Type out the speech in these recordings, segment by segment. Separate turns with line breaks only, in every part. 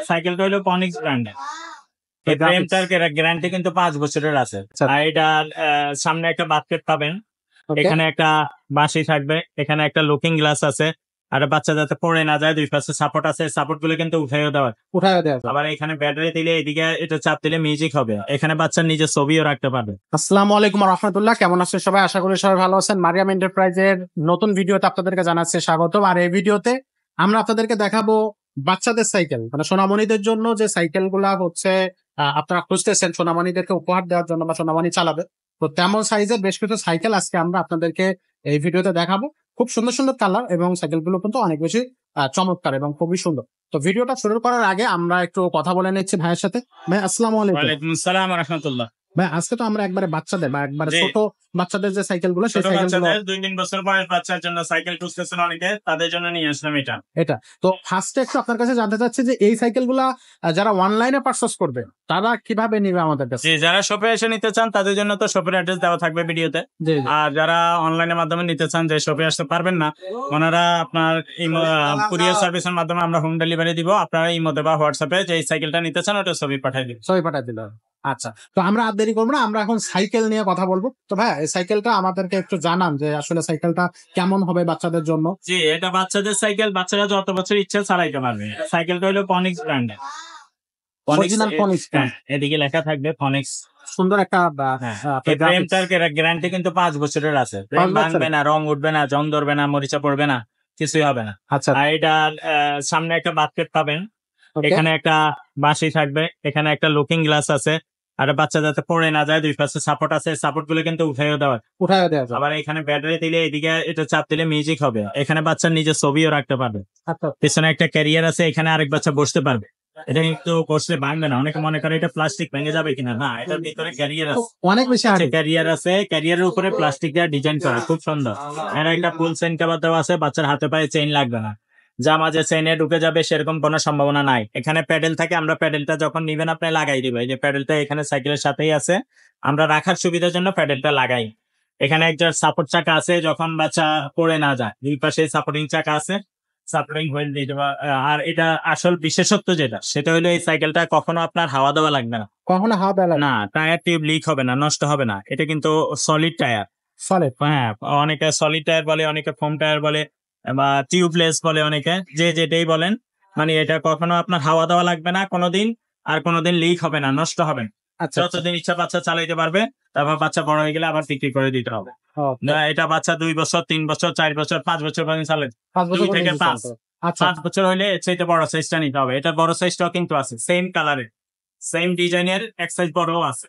সাইকেলটা হলো পনিক্স ব্র্যান্ডের। এই ফ্রেমটার গ্যারান্টি কিন্তু 5 বছরের আছে। আর এটার সামনে একটা বাস্কেট পাবেন, এখানে একটা বাঁশি থাকবে, এখানে একটা লুকিং গ্লাস আছে, আর বাচ্চা যাতে পড়ে না যায়। দুই পাশে সাপোর্ট আছে, সাপোর্ট গুলো কিন্তু উঠাইও দেওয়া। আবার এখানে ব্যাটারি দিলে এদিকে এটা চাপ দিলে মিউজিক হবে। এখানে বাচ্চার নিজের ছবিও রাখতে পারবে।
আসসালামু আলাইকুম রাহমাতুল্লাহ, কেমন আছেন সবাই? আশা করি সবাই ভালো আছেন। মারিয়াম এন্টারপ্রাইজের নতুন ভিডিওতে আপনাদেরকে জানাচ্ছি স্বাগতম। আর এই ভিডিওতে আমরা আপনাদেরকে দেখাবো বাচ্চাদের সাইকেল, মানে সোনামণিদের জন্য যে সাইকেল গুলা হচ্ছে আপনারা খুঁজতেছেন সোনামণিদেরকে উপহার দেওয়ার জন্য বা সোনামণি চালাবে, তো তেমন সাইজের বেশ কিছু সাইকেল আজকে আমরা আপনাদেরকে এই ভিডিওতে দেখাবো। খুব সুন্দর সুন্দর কালার এবং সাইকেল গুলো কিন্তু অনেক বেশি চমৎকার এবং খুবই সুন্দর। তো ভিডিওটা শুরু করার আগে আমরা একটু কথা বলে নিচ্ছি ভাইয়ের সাথে। ভাই আসসালামু আলাইকুম।
ওয়ালাইকুম আসসালাম ওয়া রাহমাতুল্লাহ।
ভাই আজকে তো আমরা একবারে বাচ্চাদের বা একবারে ছোট বাচ্চাদের যে সাইকেল গুলো, সেই
ছোট
সাইকেল গুলো,
বাচ্চাদের 2-3 বছর বয়স বাচ্চার জন্য সাইকেল খুঁজতেছেন অনেকে, তাদের জন্য নিয়ে আসলাম এটা।
তো ফার্স্টে একটু আপনার কাছে জানতে চাচ্ছি যে এই সাইকেল গুলা যারা অনলাইনে পারচেজ করবে তারা কিভাবে নিবে আমাদের কাছে?
জি, যারা শপে এসে নিতে চান তাদের জন্য তো শপের অ্যাড্রেস দেওয়া থাকবে ভিডিওতে। আর যারা অনলাইনের মাধ্যমে নিতে চান, যে শপে আসতে পারবেন না, ওনারা আপনার কুরিয়ার সার্ভিসের মাধ্যমে আমরা হোম ডেলিভারি দিব। আপনারা ইমোতে বা হোয়াটসঅ্যাপে যে সাইকেলটা নিতে চান ওটা ছবি পাঠিয়ে দিন।
আচ্ছা, তো আমরা আর দেরি করবো না, আমরা এখন সাইকেল নিয়ে কথা বলবো। তো ভাই এই সাইকেলটা আমাদেরকে একটু জানান যে আসলে সাইকেলটা কেমন হবে বাচ্চাদের জন্য।
জি, এটা বাচ্চাদের সাইকেল, বাচ্চারা যত বছর ইচ্ছা চালাইতে পারবে। সাইকেলটা হলো ফনিক্স ব্র্যান্ডের।
অরিজিনাল ফনিক্স,
এদিকে লেখা থাকবে ফনিক্স।
সুন্দর একটা
ফ্রেমটার গ্যারান্টি কিন্তু 5 বছরের আছে। ফ্রেম ভাঙবে না, রং উঠবে না, জং ধরবে না, মরিচা পড়বে না, কিছুই হবে না।
আচ্ছা,
আর এটার সামনে একটা বাস্কেট পাবেন, এখানে একটা বাঁশি থাকবে, এখানে একটা লুকিং গ্লাস আছে, আর বাচ্চা যাতে পড়ে না যায়। দুই পাশে সাপোর্ট আছে, সাপোর্ট গুলো কিন্তু উঠাইও দেওয়া। আবার এখানে ব্যাটারি দিলে এদিকে এটা চাপ দিলে মিউজিক হবে। এখানে বাচ্চার নিজের ছবিও রাখতে পারবে। পিছনে একটা ক্যারিয়ার আছে, এখানে আরেক বাচ্চা বসতে পারবে। এটা কিন্তু বসলে ভাঙবে না। অনেকে মনে করে এটা প্লাস্টিক ভেঙে যাবে কিনা, না, এটার ভিতরে ক্যারিয়ার আছে,
অনেক বেশি
ক্যারিয়ার আছে। ক্যারিয়ারের উপরে প্লাস্টিক দিয়ে ডিজাইন করা, খুব সুন্দর। এর একটা ফুল চেইন কভার দেওয়া আছে, বাচ্চার হাতে পায়ে চেইন লাগবে না। জামা যে চেইনে ঢুকে যাবে সেরকম কোনো সম্ভাবনা নাই। এখানে প্যাডেল থাকে, আমরা প্যাডেলটা যখন নিবেন আপনি লাগাই দিবেন। এই যে প্যাডেলটা এখানে সাইকেলের সাথেই আছে, আমরা রাখার সুবিধার জন্য প্যাডেলটা লাগাই। এখানে একটা সাপোর্ট চাকা আছে, যখন বাচ্চা পড়ে না যায়। দুই পাশে সাপোর্টিং চাকা আছে, সাপোর্টিং হুইল দিয়ে দেওয়া। আর এটা আসল বিশেষত্ব যেটা, সেটা হলো এই সাইকেলটা কখনো আপনার হাওয়া দেওয়া লাগবে না,
কখনো হাওয়া দেওয়া
না, টায়ার টিউব লিক হবে না, নষ্ট হবে না। এটা কিন্তু সলিড টায়ার। হ্যাঁ, অনেকে সলিড টায়ার বলে, অনেকে ফোম টায়ার বলে, বা টিউবলেস বলে, অনেকে যে যেটাই বলেন। মানে এটা কখনো আপনার হাওয়া দেওয়া লাগবে না কোনোদিন, আর কোনোদিন লিক হবে না, নষ্ট হবে না। যতদিন ইচ্ছা বাচ্চা চালাইতে পারবে। তারপর বাচ্চা বড় হয়ে গেলে আবার বিক্রি করে দিতে হবে। এটা বাচ্চা 2 বছর, 3 বছর, 4 বছর, 5 বছর পর্যন্ত চালাতে, 2 থেকে 5। 5 বছর হইলে এর চাইতে বড় সাইজটা নিতে হবে। এটা বড় সাইজটাও কিন্তু আছে, সেম কালারের, সেম ডিজাইনের, এক সাইজ বড়ও আছে।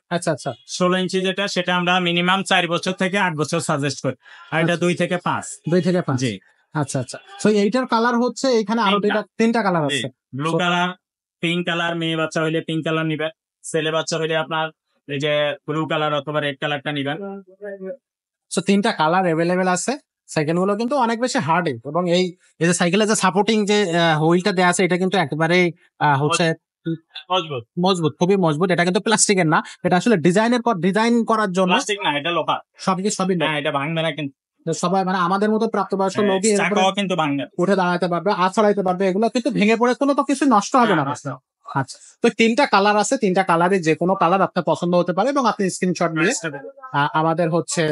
16 ইঞ্চি যেটা, সেটা আমরা মিনিমাম 4 বছর থেকে 8 বছর সাজেস্ট করি। আর এটা 2 থেকে 5। জি,
আচ্ছা। তো এইটার কালার হচ্ছে, এখানে আরো তিনটা কালার আছে,
ব্লু কালার, পিঙ্ক কালার। মেয়ে বাচ্চা হইলে পিঙ্ক কালার নিবে, ছেলে বাচ্চা হইলে আপনার এই যে ব্লু কালার অথবা রেড কালারটা নিবেন।
তিনটা কালার অ্যাভেলেবেল আছে। সাইকেল গুলো কিন্তু অনেক বেশি হার্ড, এবং এই যে সাইকেলের যে সাপোর্টিং যে হুইলটা দেওয়া আছে, এটা কিন্তু একেবারে হচ্ছে মজবুত, খুবই মজবুত। এটা কিন্তু প্লাস্টিকের না, এটা আসলে ডিজাইন করার জন্য।
প্লাস্টিক না, এটা লোহা।
সবই না,
এটা ভাঙবে না কিন্তু।
সবাই মানে আমাদের মতো প্রাপ্তবয়স্ক লোক
কিন্তু ভাঙবে,
উঠে দাঁড়াতে পারবে, আছড়াইতে পারবে, এগুলো কিন্তু ভেঙে পড়ে কোনো তো কিছু নষ্ট হবে না। আচ্ছা, তো তিনটা কালার আছে, তিনটা কালারে যে কোনো কালার আপনার পছন্দ হতে পারে, এবং আপনি স্ক্রিনশট নিয়ে আমাদের হচ্ছে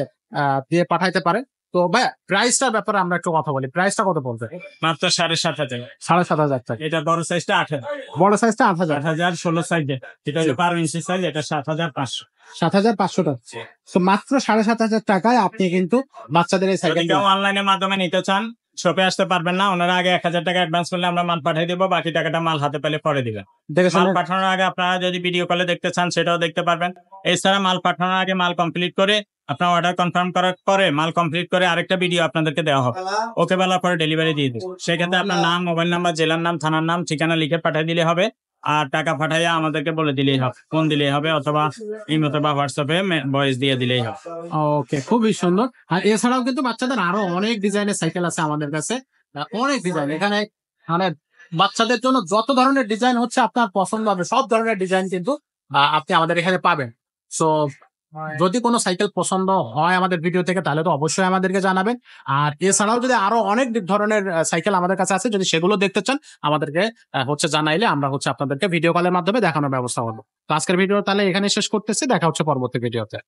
দিয়ে পাঠাইতে পারেন। তো ভাই প্রাইসটার ব্যাপারে আমরা একটু কথা বলি, প্রাইসটা কত পড়বে?
মাত্র 7,500 টাকা।
7,500 টাকা।
এটা বড় সাইজটা 8,000,
বড় সাইজটা 8,000,
16 সাইজ, এটা হলো 12 ইঞ্চি সাইজ, এটা 7,500।
7,500 টাকা। তো মাত্র 7,500 টাকায় আপনি কিন্তু বাচ্চাদের এই সাইকেল
অনলাইনের মাধ্যমে নিতে চান, শপে আসতে পারবেন না, ওনারা আগে 1,000 টাকা অ্যাডভান্স করলে আমরা মাল পাঠিয়ে দেবো, বাকি টাকাটা মাল হাতে পেলে পরে দিবেন। মাল পাঠানোর আগে আপনারা যদি ভিডিও কলে দেখতে চান সেটাও দেখতে পারবেন। এছাড়া মাল পাঠানোর আগে মাল কমপ্লিট করে, আপনার অর্ডার কনফার্ম করার পরে মাল কমপ্লিট করে আরেকটা ভিডিও আপনাদেরকে দেওয়া হবে, ওকে বেলার পরে ডেলিভারি দিয়ে দিন। সেক্ষেত্রে আপনার নাম, মোবাইল নাম্বার, জেলার নাম, থানার নাম, ঠিকানা লিখে পাঠিয়ে দিলে হবে। আর টাকা পাঠাইয়া আমাদেরকে বলে দিলেই হবে, ফোন দিলেই হবে, অথবা ইমোতে বা হোয়াটসঅ্যাপে ভয়েস দিয়ে দিলেই হবে।
ওকে, খুবই সুন্দর। আর এছাড়াও কিন্তু বাচ্চাদের আরো অনেক ডিজাইনের সাইকেল আছে আমাদের কাছে, অনেক ডিজাইন। এখানে মানে বাচ্চাদের জন্য যত ধরনের ডিজাইন হচ্ছে আপনার পছন্দ হবে, সব ধরনের ডিজাইন কিন্তু আপনি আমাদের এখানে পাবেন। সো যদি কোনো সাইকেল পছন্দ হয় আমাদের ভিডিও থেকে তাহলে তো অবশ্যই আমাদেরকে জানাবেন। আর এছাড়াও যদি আরো অনেক ধরনের সাইকেল আমাদের কাছে আছে, যদি সেগুলো দেখতে চান আমাদেরকে জানাইলে আমরা আপনাদেরকে ভিডিও কলের মাধ্যমে দেখানোর ব্যবস্থা করবো। তো আজকের ভিডিও তাহলে এখানে শেষ করতেছি, দেখা হচ্ছে পরবর্তী ভিডিওতে।